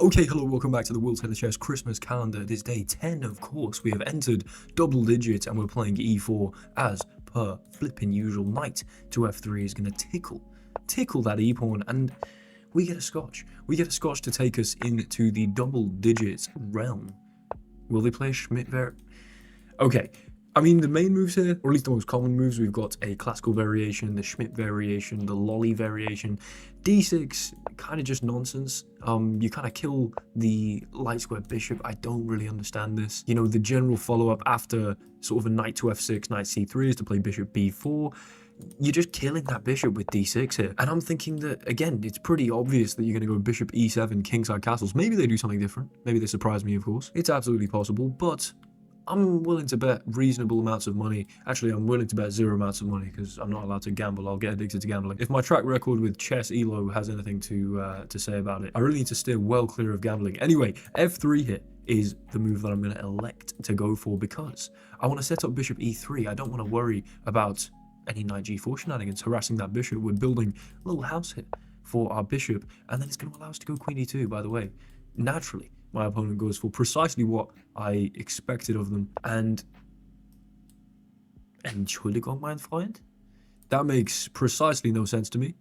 Okay, hello, welcome back to the World Tennis Chess Christmas calendar. It is day 10, of course. We have entered double digits and we're playing e4 as per flipping usual. Knight to f3 is going to tickle that e-pawn, and we get a scotch. We get a scotch to take us into the double digits realm. Will they play a Schmidt variation? Okay. I mean, the main moves here, or at least the most common moves, we've got a classical variation, the Schmidt variation, the lolly variation. D6, kind of just nonsense. You kind of kill the light square bishop. I don't really understand this. You know, the general follow-up after sort of a knight to f6, knight c3 is to play bishop b4. You're just killing that bishop with d6 here. And I'm thinking that, again, it's pretty obvious that you're going to go bishop e7, kingside castles. Maybe they do something different. Maybe they surprise me, of course. It's absolutely possible, but I'm willing to bet reasonable amounts of money. Actually, I'm willing to bet zero amounts of money because I'm not allowed to gamble. I'll get addicted to gambling. If my track record with chess elo has anything to say about it, I really need to steer well clear of gambling. Anyway, f3 here is the move that I'm going to elect to go for because I want to set up bishop e3. I don't want to worry about any knight g4 shenanigans harassing that bishop. We're building a little house here for our bishop, and then it's going to allow us to go queen e2, by the way. Naturally, my opponent goes for precisely what I expected of them, and Entschuldigung, mein Freund? That makes precisely no sense to me.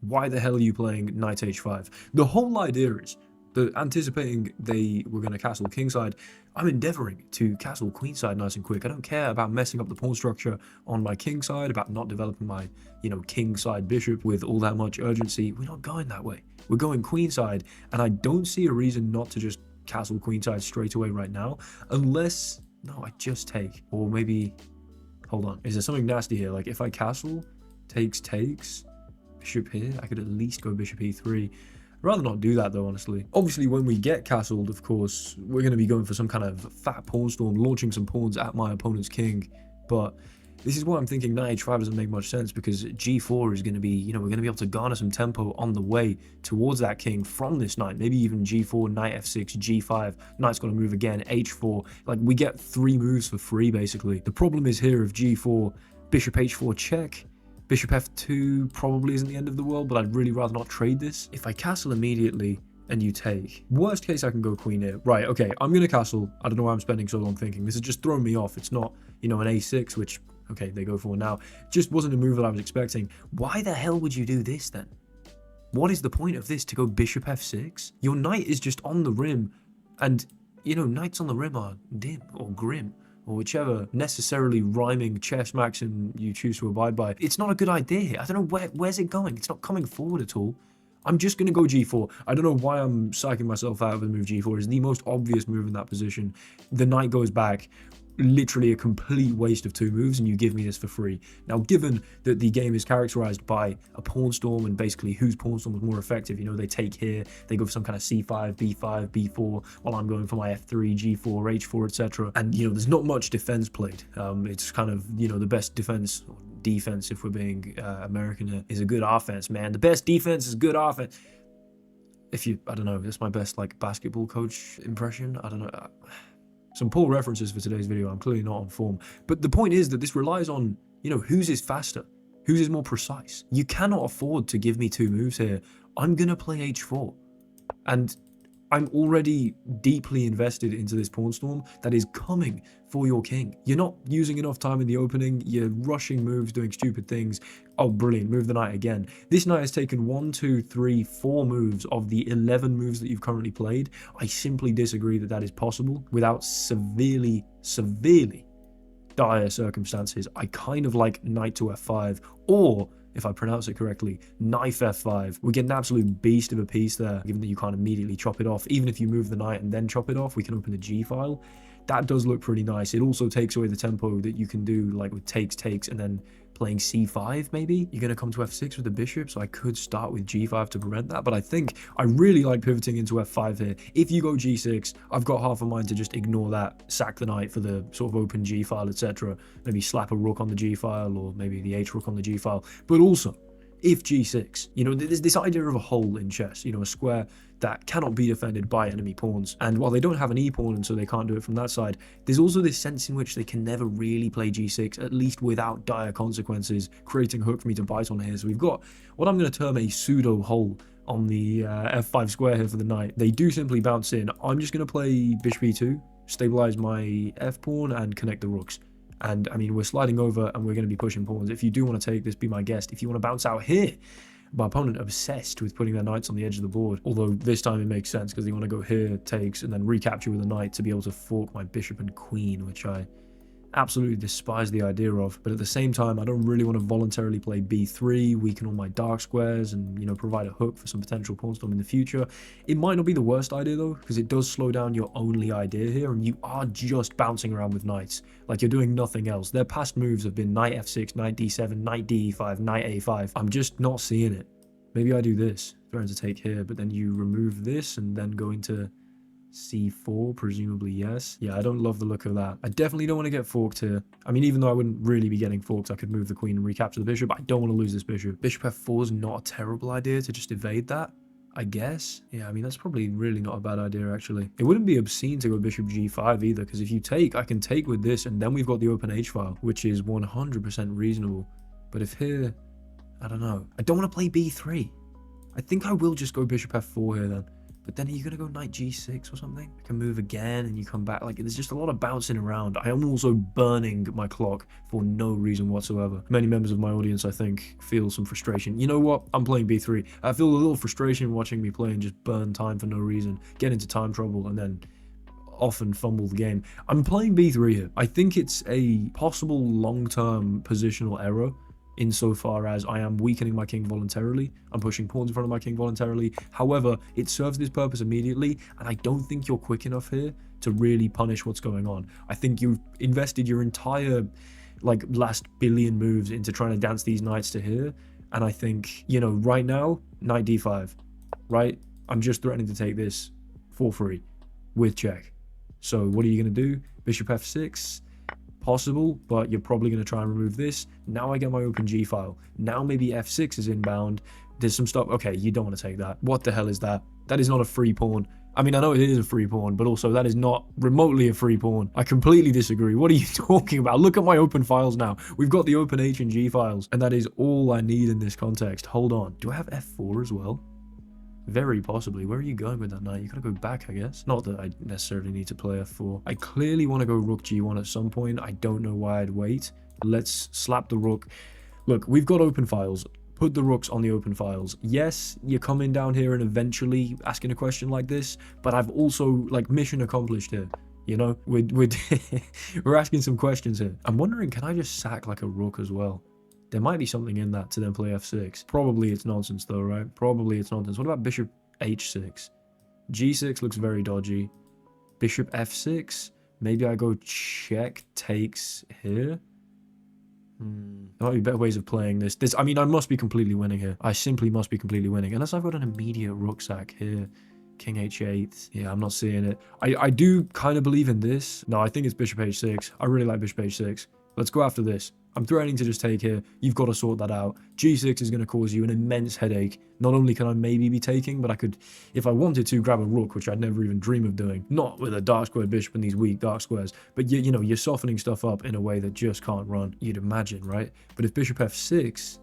Why the hell are you playing knight h5? The whole idea is that anticipating they were going to castle kingside, I'm endeavoring to castle queenside nice and quick. I don't care about messing up the pawn structure on my king side, about not developing my, kingside bishop with all that much urgency. We're not going that way. We're going queenside, and I don't see a reason not to just castle queenside straight away right now, unless, no, I just take, or maybe, hold on, is there something nasty here? Like if I castle, takes, bishop here, I could at least go bishop e3. I'd rather not do that though, honestly. Obviously, when we get castled, of course, we're going to be going for some kind of fat pawn storm, launching some pawns at my opponent's king, but this is why I'm thinking knight h5 doesn't make much sense, because g4 is going to be, we're going to be able to garner some tempo on the way towards that king from this knight. Maybe even g4, knight f6, g5, knight's got to move again, h4. Like, we get 3 moves for free, basically. The problem is here of g4, bishop h4 check, bishop f2 probably isn't the end of the world, but I'd really rather not trade this. If I castle immediately and you take, worst case I can go queen here. Right, okay, I'm going to castle. I don't know why I'm spending so long thinking. This has just thrown me off. It's not, an a6, which, okay, they go for now. Just wasn't a move that I was expecting. Why the hell would you do this then? What is the point of this, to go bishop f6? Your knight is just on the rim, and, knights on the rim are dim or grim, or whichever necessarily rhyming chess maxim you choose to abide by. It's not a good idea. I don't know where's it going. It's not coming forward at all. I'm just going to go g4. I don't know why I'm psyching myself out of the move g4. It's the most obvious move in that position. The knight goes back. Literally a complete waste of 2 moves, and you give me this for free. Now, given that the game is characterized by a pawn storm, and basically whose pawn storm is more effective, they take here, they go for some kind of c5, b5, b4, while I'm going for my f3, g4, h4, etc. And, there's not much defense played. It's kind of, the best defense, if we're being American here, is a good offense, man. The best defense is good offense. I don't know, that's my best, basketball coach impression. I don't know. Some poor references for today's video. I'm clearly not on form. But the point is that this relies on, whose is faster, whose is more precise. You cannot afford to give me 2 moves here. I'm going to play h4. And I'm already deeply invested into this pawn storm that is coming for your king. You're not using enough time in the opening. You're rushing moves, doing stupid things. Oh, brilliant. Move the knight again. This knight has taken 1, 2, 3, 4 moves of the 11 moves that you've currently played. I simply disagree that is possible without severely dire circumstances. I kind of like knight to f5, or, if I pronounce it correctly, knife f5. We get an absolute beast of a piece there, given that you can't immediately chop it off. Even if you move the knight and then chop it off, we can open the g file. That does look pretty nice. It also takes away the tempo that you can do, like with takes, and then playing c5 maybe. You're going to come to f6 with the bishop, so I could start with g5 to prevent that, but I think I really like pivoting into f5 here. If you go g6, I've got half a mind to just ignore that, sack the knight for the sort of open g file, etc. Maybe slap a rook on the g file, or maybe the h rook on the g file. But also, if g6, there's this idea of a hole in chess, a square that cannot be defended by enemy pawns. And while they don't have an e-pawn, and so they can't do it from that side, there's also this sense in which they can never really play g6, at least without dire consequences, creating a hook for me to bite on here. So we've got what I'm going to term a pseudo hole on the f5 square here for the knight. They do simply bounce in. I'm just going to play bishop e2, stabilize my f pawn, and connect the rooks. And I mean, we're sliding over and we're going to be pushing pawns. If you do want to take this, be my guest. If you want to bounce out here, my opponent obsessed with putting their knights on the edge of the board. Although this time it makes sense because they want to go here, takes, and then recapture with a knight to be able to fork my bishop and queen, which I absolutely despise the idea of. But at the same time, I don't really want to voluntarily play b3, weaken all my dark squares, and, you know, provide a hook for some potential pawn storm in the future. It might not be the worst idea though, because it does slow down your only idea here, and you are just bouncing around with knights. Like, you're doing nothing else. Their past moves have been knight f6, knight d7, knight d5, knight a5. I'm just not seeing it. Maybe I do this, threaten to take here, but then you remove this and then go into c4, presumably yes. Yeah, I don't love the look of that. I definitely don't want to get forked here. I mean, even though I wouldn't really be getting forked, I could move the queen and recapture the bishop. I don't want to lose this bishop. Bishop f4 is not a terrible idea to just evade that, I guess. Yeah, I mean, that's probably really not a bad idea, actually. It wouldn't be obscene to go bishop g5 either, because if you take, I can take with this, and then we've got the open h-file, which is 100% reasonable. But if here, I don't know. I don't want to play b3. I think I will just go bishop f4 here then. But then are you going to go knight g6 or something? I can move again and you come back. Like, there's just a lot of bouncing around. I am also burning my clock for no reason whatsoever. Many members of my audience, I think, feel some frustration. You know what? I'm playing b3. I feel a little frustration watching me play and just burn time for no reason. Get into time trouble and then often fumble the game. I'm playing b3 here. I think it's a possible long-term positional error, insofar as I am weakening my king voluntarily. I'm pushing pawns in front of my king voluntarily. However, it serves this purpose immediately, and I don't think you're quick enough here to really punish what's going on. I think you've invested your entire, like, last billion moves into trying to dance these knights to here, and I think, you know, right now, knight d5, right? I'm just threatening to take this for free with check. So what are you going to do? Bishop f6? Possible, but you're probably going to try and remove this. Now I get my open g file. Now maybe f6 is inbound. There's some stuff. Okay, you don't want to take that. What the hell is that? That is not a free pawn. I mean, I know it is a free pawn, but also that is not remotely a free pawn. I completely disagree. What are you talking about? Look at my open files now. We've got the open h and g files, and that is all I need in this context. Hold on. Do I have f4 as well? Very possibly. Where are you going with that knight? You gotta go back, I guess. Not that I necessarily need to play f4. I clearly want to go rook g1 at some point. I don't know why I'd wait. Let's slap the rook. Look, we've got open files. Put the rooks on the open files. Yes, you're coming down here and eventually asking a question like this, but I've also, like, mission accomplished here. You know, we're asking some questions here. I'm wondering, can I just sack like a rook as well? There might be something in that to then play f6. Probably it's nonsense though, right? Probably it's nonsense. What about bishop h6? g6 looks very dodgy. Bishop f6? Maybe I go check takes here? There might be better ways of playing this. I mean, I must be completely winning here. I simply must be completely winning. Unless I've got an immediate rook sack here. King h8. Yeah, I'm not seeing it. I do kind of believe in this. No, I think it's bishop h6. I really like bishop h6. Let's go after this. I'm threatening to just take here. You've got to sort that out. g6 is going to cause you an immense headache. Not only can I maybe be taking, but I could, if I wanted to, grab a rook, which I'd never even dream of doing. Not with a dark square bishop and these weak dark squares. But, you know, you're softening stuff up in a way that just can't run. You'd imagine, right? But if bishop f6,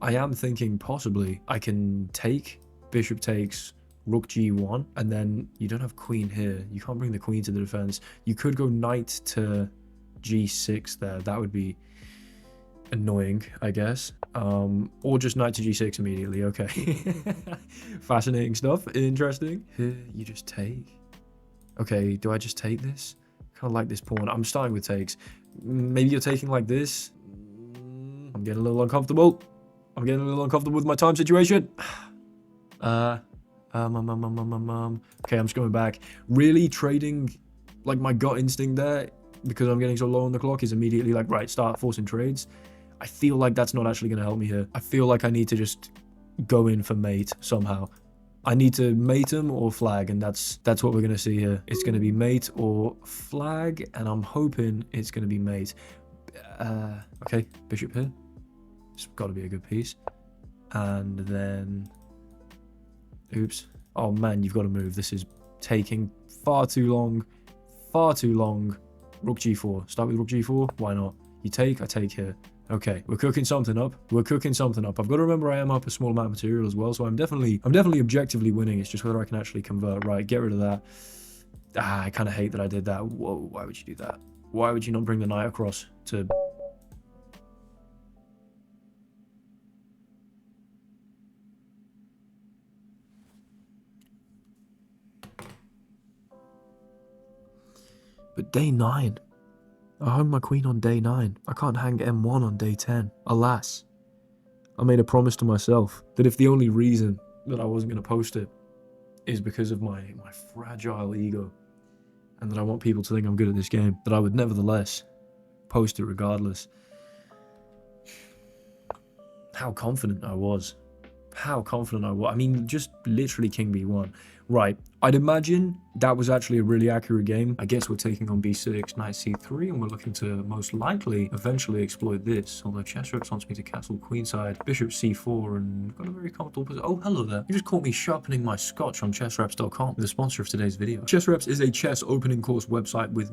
I am thinking possibly I can take, bishop takes, rook g1, and then you don't have queen here. You can't bring the queen to the defense. You could go knight to g6 there. That would be annoying, I guess. Or just knight to g6 immediately. Okay. Fascinating stuff. Interesting. Here, you just take. Okay, do I just take this? Kind of like this pawn. I'm starting with takes. Maybe you're taking like this. I'm getting a little uncomfortable. I'm getting a little uncomfortable with my time situation. Okay, I'm just going back. Really trading, like, my gut instinct there, because I'm getting so low on the clock, is immediately like, right, start forcing trades. I feel like that's not actually going to help me here. I feel like I need to just go in for mate somehow. I need to mate him or flag, and that's what we're going to see here. It's going to be mate or flag, and I'm hoping it's going to be mate. Okay, bishop here. It's got to be a good piece. And then... Oops. Oh man, you've got to move. This is taking far too long. Far too long. Rook g4. Start with rook g4. Why not? You take, I take here. Okay, we're cooking something up. We're cooking something up. I've got to remember I am up a small amount of material as well, so I'm definitely objectively winning. It's just whether I can actually convert. Right, get rid of that. I kind of hate that I did that. Whoa, why would you do that? Why would you not bring the knight across to... But day 9. I hung my queen on day 9. I can't hang m1 on day 10. Alas. I made a promise to myself that if the only reason that I wasn't going to post it is because of my fragile ego, and that I want people to think I'm good at this game, that I would nevertheless post it regardless. How confident I was. How confident I was. I mean, just literally king b1. Right, I'd imagine that was actually a really accurate game. I guess we're taking on b6, knight c3, and we're looking to most likely eventually exploit this. Although Chessreps wants me to castle queenside, bishop c4, and got a very comfortable position. Oh, hello there. You just caught me sharpening my scotch on chessreps.com, the sponsor of today's video. Chessreps is a chess opening course website with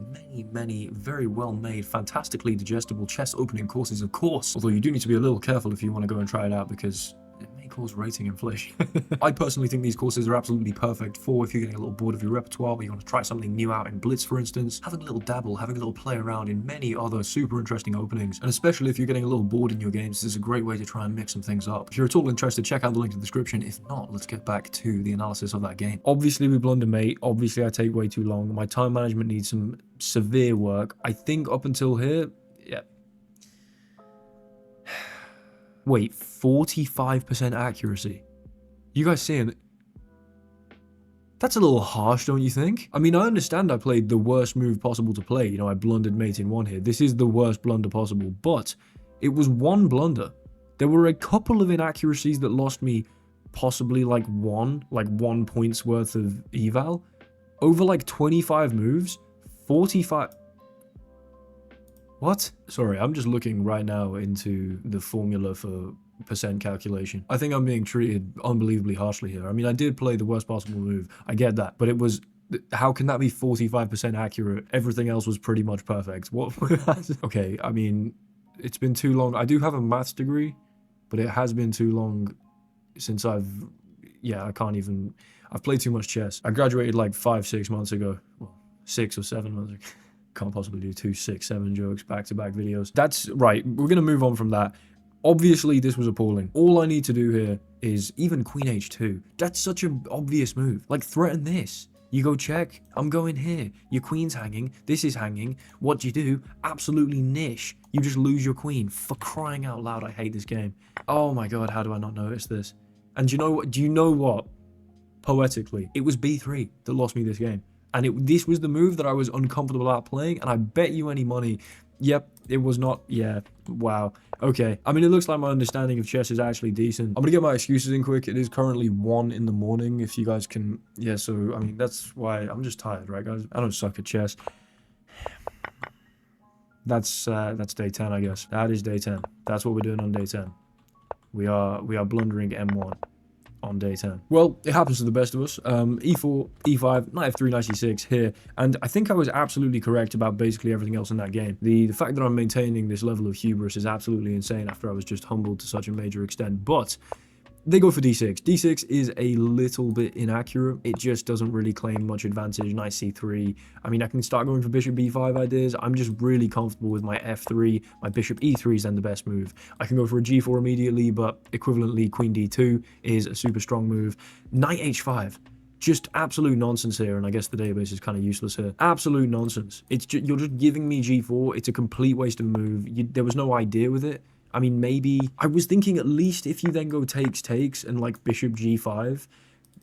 many very well-made, fantastically digestible chess opening courses, of course. Although you do need to be a little careful if you want to go and try it out, because it may cause rating inflation. I personally think these courses are absolutely perfect for if you're getting a little bored of your repertoire, or you want to try something new out in Blitz, for instance, having a little dabble, having a little play around in many other super interesting openings, and especially if you're getting a little bored in your games, this is a great way to try and mix some things up. If you're at all interested, check out the link in the description. If not, let's get back to the analysis of that game. Obviously, we blunder mate. Obviously, I take way too long. My time management needs some severe work. I think up until here, yeah. Wait, 45% accuracy. You guys seeing? That's a little harsh, don't you think? I mean, I understand I played the worst move possible to play. You know, I blundered mate in 1 here. This is the worst blunder possible, but it was 1 blunder. There were a couple of inaccuracies that lost me possibly like 1 point's worth of eval. Over like 25 moves, 45... What? Sorry, I'm just looking right now into the formula for percent calculation. I think I'm being treated unbelievably harshly here. I mean, I did play the worst possible move. I get that. But it was... How can that be 45% accurate? Everything else was pretty much perfect. What? Okay, I mean, it's been too long. I do have a maths degree, but it has been too long since I've... Yeah, I can't even... I've played too much chess. I graduated like 5-6 months ago. Well, 6 or 7 months ago. Can't possibly do 2, 6, 7 jokes back-to-back videos. That's right. We're going to move on from that. Obviously, this was appalling. All I need to do here is even queen h2. That's such an obvious move. Like, threaten this. You go check. I'm going here. Your queen's hanging. This is hanging. What do you do? Absolutely niche. You just lose your queen. For crying out loud, I hate this game. Oh my god, how do I not notice this? And do you know what? Do you know what? Poetically, it was b3 that lost me this game. And this was the move that I was uncomfortable about playing, and I bet you any money, yep, it was not, yeah, wow. Okay, I mean, it looks like my understanding of chess is actually decent. I'm gonna get my excuses in quick. It is currently 1 in the morning, if you guys can, yeah, so, I mean, that's why I'm just tired, right, guys? I don't suck at chess. That's day 10, I guess. That is day 10. That's what we're doing on day 10. We are blundering m1. On day 10. Well, it happens to the best of us. E4, E5, knight F3, knight C6 here, and I think I was absolutely correct about basically everything else in that game. The fact that I'm maintaining this level of hubris is absolutely insane after I was just humbled to such a major extent, but they go for d6. d6 is a little bit inaccurate. It just doesn't really claim much advantage. Knight c3. I mean, I can start going for bishop b5 ideas. I'm just really comfortable with my f3. My bishop e3 is then the best move. I can go for a g4 immediately, but equivalently, queen d2 is a super strong move. Knight h5. Just absolute nonsense here, and I guess the database is kind of useless here. Absolute nonsense. It's just, you're just giving me g4. It's a complete waste of a move. There was no idea with it. I mean, maybe... I was thinking at least if you then go takes, and like bishop g5,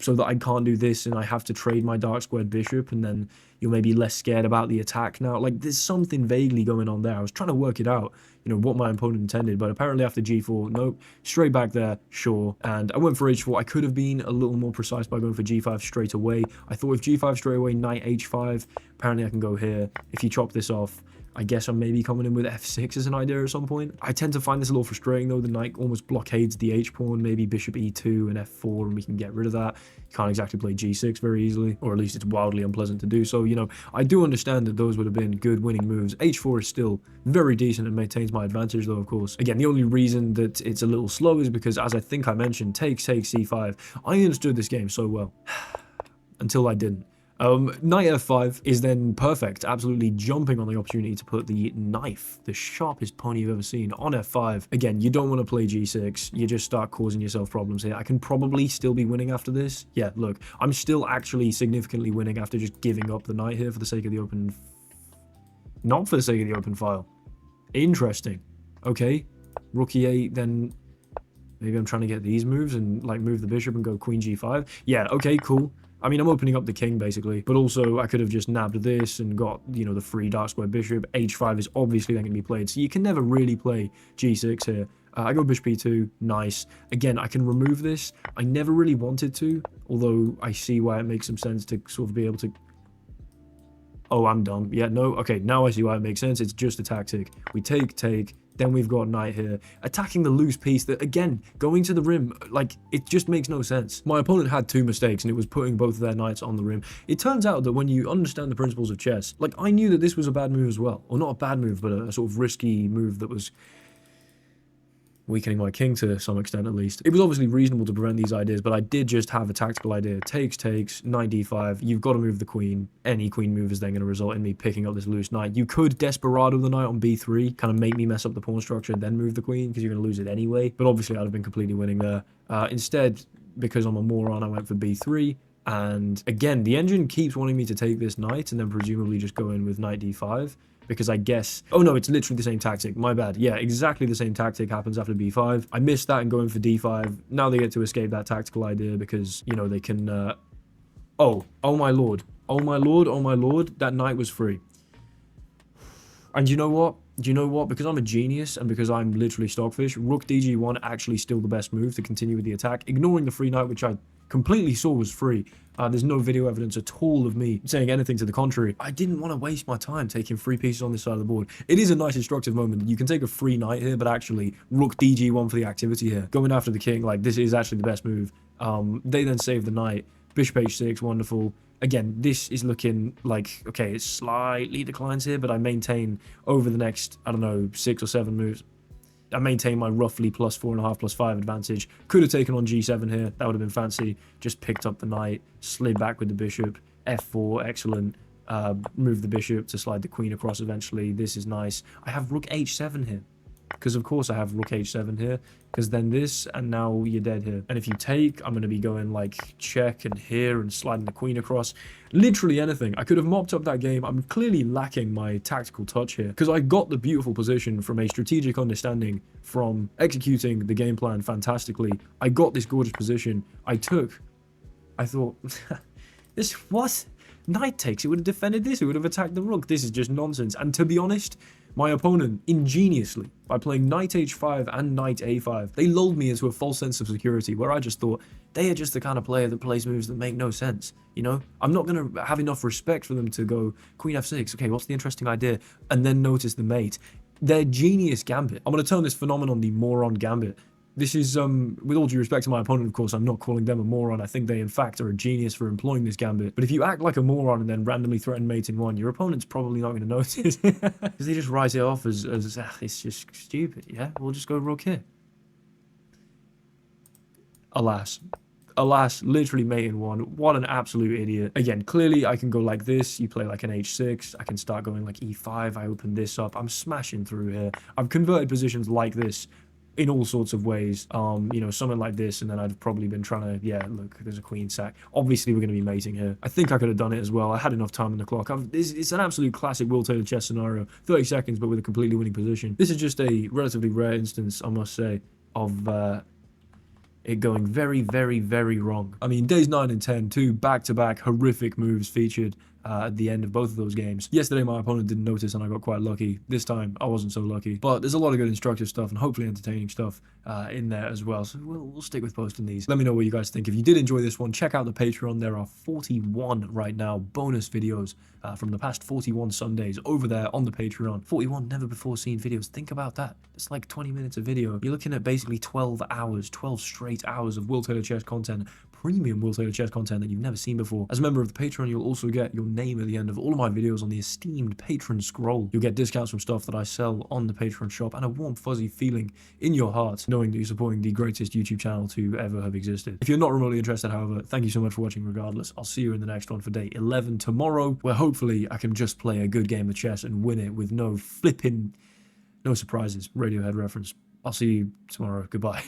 so that I can't do this and I have to trade my dark squared bishop, and then you're maybe less scared about the attack now. Like, there's something vaguely going on there. I was trying to work it out, you know, what my opponent intended, but apparently after g4, nope, straight back there, sure. And I went for h4. I could have been a little more precise by going for g5 straight away. I thought if g5 straight away, knight h5, apparently I can go here. If you chop this off, I guess I'm maybe coming in with f6 as an idea at some point. I tend to find this a little frustrating though. The knight almost blockades the h-pawn, maybe bishop e2 and f4, and we can get rid of that. You can't exactly play g6 very easily, or at least it's wildly unpleasant to do so. You know, I do understand that those would have been good winning moves. h4 is still very decent and maintains my advantage though, of course. Again, the only reason that it's a little slow is because, as I think I mentioned, take c5. I understood this game so well until I didn't. Knight f5 is then perfect, absolutely jumping on the opportunity to put the knife, the sharpest pawn you've ever seen, on f5. Again, you don't want to play g6, you just start causing yourself problems here. I can probably still be winning after this. Yeah, look, I'm still actually significantly winning after just giving up the knight here for the sake of the open... Not for the sake of the open file. Interesting. Okay, rook e8, then... Maybe I'm trying to get these moves and, like, move the bishop and go queen g5. Yeah, okay, cool. I mean, I'm opening up the king, basically. But also, I could have just nabbed this and got, you know, the free dark square bishop. h5 is obviously then going to be played. So you can never really play g6 here. I go bishop e2. Nice. Again, I can remove this. I never really wanted to. Although, I see why it makes some sense to sort of be able to... Oh, I'm dumb. Yeah, no. Okay, now I see why it makes sense. It's just a tactic. We take... Then we've got knight here, attacking the loose piece that, again, going to the rim, like, it just makes no sense. My opponent had two mistakes, and it was putting both of their knights on the rim. It turns out that when you understand the principles of chess, like, I knew that this was a bad move as well. Or not a bad move, but a sort of risky move that was weakening my king to some extent, at least. It was obviously reasonable to prevent these ideas, but I did just have a tactical idea. Takes, knight d5, you've got to move the queen. Any queen move is then going to result in me picking up this loose knight. You could desperado the knight on b3, kind of make me mess up the pawn structure, then move the queen, because you're going to lose it anyway. But obviously, I'd have been completely winning there. Instead, because I'm a moron, I went for b3. And again, the engine keeps wanting me to take this knight, and then presumably just go in with knight d5. Because I guess... Oh no, it's literally the same tactic. My bad. Yeah, exactly the same tactic happens after b5. I missed that and going for d5. Now they get to escape that tactical idea because, you know, they can... Oh my lord. Oh my lord, oh my lord. That knight was free. And you know what? Do you know what? Because I'm a genius and because I'm literally stockfish, rook dg1 actually still the best move to continue with the attack. Ignoring the free knight, which I completely saw was free. There's no video evidence at all of me saying anything to the contrary. I didn't want to waste my time taking free pieces on this side of the board. It is a nice instructive moment. You can take a free knight here, but actually rook dg1 for the activity here. Going after the king, like, this is actually the best move. They then save the knight. Bishop h6, wonderful. Again, this is looking like, okay, it slightly declines here, but I maintain over the next, I don't know, 6 or 7 moves. I maintain my roughly plus 4.5, plus 5 advantage. Could have taken on g7 here. That would have been fancy. Just picked up the knight, slid back with the bishop. f4, excellent. Move the bishop to slide the queen across eventually. This is nice. I have rook h7 here. Because of course I have rook h7 here. Because then this, and now you're dead here. And if you take, I'm going to be going like check and here and sliding the queen across. Literally anything. I could have mopped up that game. I'm clearly lacking my tactical touch here. Because I got the beautiful position from a strategic understanding from executing the game plan fantastically. I got this gorgeous position. I thought, this, what? Knight takes, it would have defended this, it would have attacked the rook. This is just nonsense. And to be honest, my opponent, ingeniously, by playing knight h5 and knight a5, they lulled me into a false sense of security where I just thought they are just the kind of player that plays moves that make no sense, you know? I'm not going to have enough respect for them to go queen f6, okay, what's the interesting idea? And then notice the mate. Their genius gambit. I'm going to term this phenomenon the Moron Gambit. This is, with all due respect to my opponent, of course, I'm not calling them a moron. I think they, in fact, are a genius for employing this gambit. But if you act like a moron and then randomly threaten mate in one, your opponent's probably not going to notice. Because they just write it off as it's just stupid, yeah? We'll just go rook here. Alas. Alas, literally mate in one. What an absolute idiot. Again, clearly I can go like this. You play like an h6. I can start going like e5. I open this up. I'm smashing through here. I've converted positions like this in all sorts of ways, you know, something like this, and then I'd have probably been trying to, yeah, look, there's a queen sack. Obviously, we're going to be mating here. I think I could have done it as well. I had enough time on the clock. It's an absolute classic Will Taylor chess scenario. 30 seconds, but with a completely winning position. This is just a relatively rare instance, I must say, of it going very, very, very wrong. I mean, days 9 and 10, two back-to-back horrific moves featured at the end of both of those games. Yesterday, my opponent didn't notice and I got quite lucky. This time, I wasn't so lucky. But there's a lot of good instructive stuff and hopefully entertaining stuff in there as well. So we'll stick with posting these. Let me know what you guys think. If you did enjoy this one, check out the Patreon. There are 41 right now bonus videos from the past 41 Sundays over there on the Patreon. 41 never before seen videos. Think about that. It's like 20 minutes of video. You're looking at basically 12 hours, 12 straight hours of Will Taylor Chess content, premium Will Taylor Chess content that you've never seen before. As a member of the Patreon, you'll also get your name at the end of all of my videos on the esteemed patron scroll. You'll get discounts from stuff that I sell on the Patreon shop and a warm fuzzy feeling in your heart knowing that you're supporting the greatest YouTube channel to ever have existed. If you're not remotely interested, however, thank you so much for watching regardless. I'll see you in the next one for day 11 tomorrow, where hopefully I can just play a good game of chess and win it with no surprises. Radiohead reference. I'll see you tomorrow. Goodbye.